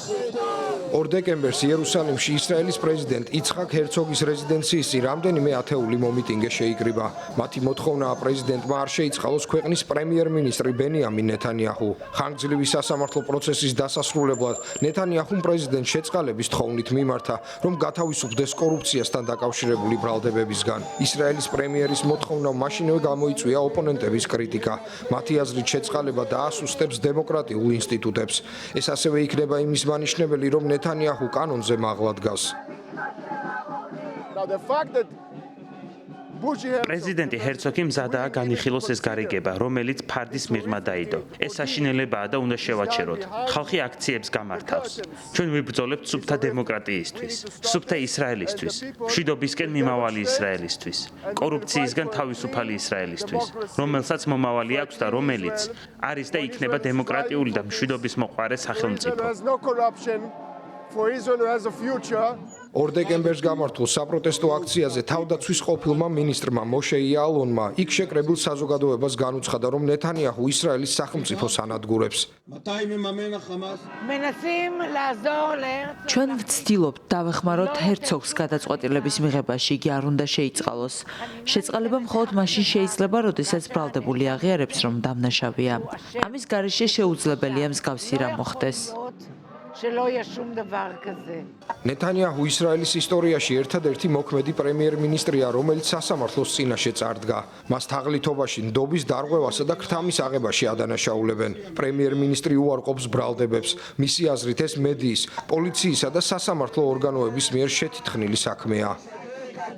2 დეკემბერს იერუსალიმში ისრაელის პრეზიდენტ იცხაკ ჰერცოგის რეზიდენციის წინ რამდენიმე ათეული მომიტინგე შეიკრიბა. მათი მოთხოვნაა პრეზიდენტმა არ შეიწყალოს ქვეყნის პრემიერ-მინისტრი ბენიამინ ნეთანიაჰუ. ხანგრძლივი სასამართლო პროცესის დასასრულებლად ნეთანიაჰუმ პრეზიდენტ შეწყალების თხოვნით მიმართა, რომ გათავისუფლდეს კორუფციასთან დაკავშირებული ბრალდებებისგან. ისრაელის პრემიერის მოთხოვნამ მაშინვე გამოიწვია ოპონენტების კრიტიკა. მათი აზრით შეწყალება დაასუსტებს დემოკრატიულ ინსტიტუტებს. ეს ასევე იქნება იმის მანიშნებელი, რომ ნეთანიაჰუ კანონზე მაღლა დგას. პრეზიდენტი ჰერცოგი მზადაა განიხილოს ეს გარიგება, რომელიც ფარდის მიღმა დაიდო. ეს საშინელებაა და უნდა შევაჩეროთ. ხალხი აქციებს გამართავს. ჩვენ ვიბრძოლებთ სუფთა დემოკრატიისთვის, სუფთა ისრაელისთვის, მშვიდობისკენ მიმავალი ისრაელისთვის, კორუფციისგან თავისუფალი ისრაელისთვის, რომელსაც მომავალი აქვს და რომელიც არის და იქნება დემოკრატიული და მშვიდობის მოყვარე სახელმწიფო. 2 დეკემბერს გამართულ საპროტესტო აქციაზე თავდაცვის ყოფილმა მინისტრმა მოშე იალონმა იქ შეკრებილ საზოგადოებას განუცხადა, რომ ნეთანიაჰუ ისრაელის სახელმწიფოს ანადგურებს. ჩვენ ვცდილობთ დავეხმაროთ ჰერცოგს გადაწყვეტილების მიღებაში, იგი არ უნდა შეიწყალოს. შეწყალება მხოლოდ მაშინ შეიძლება, როდესაც ბრალდებული აღიარებს, რომ დამნაშავეა. ამის გარეშე შეუძლებელია მსგავსი რამ მოხდეს. ნეთანიაჰუ ისრაელის ისტორიაში ერთადერთი მოქმედი პრემიერ-მინისტრია, რომელიც სასამართლოს წინაშე წარდგა. მას თაღლითობაში, ნდობის დარღვევასა და ქრთამის აღებაში ადანაშაულებენ. პრემიერ-მინისტრი უარყოფს ბრალდებებს. მისი აზრით ეს მედიის, პოლიციისა და სასამართლო ორგანოების მიერ შეთითხნილი საქმეა.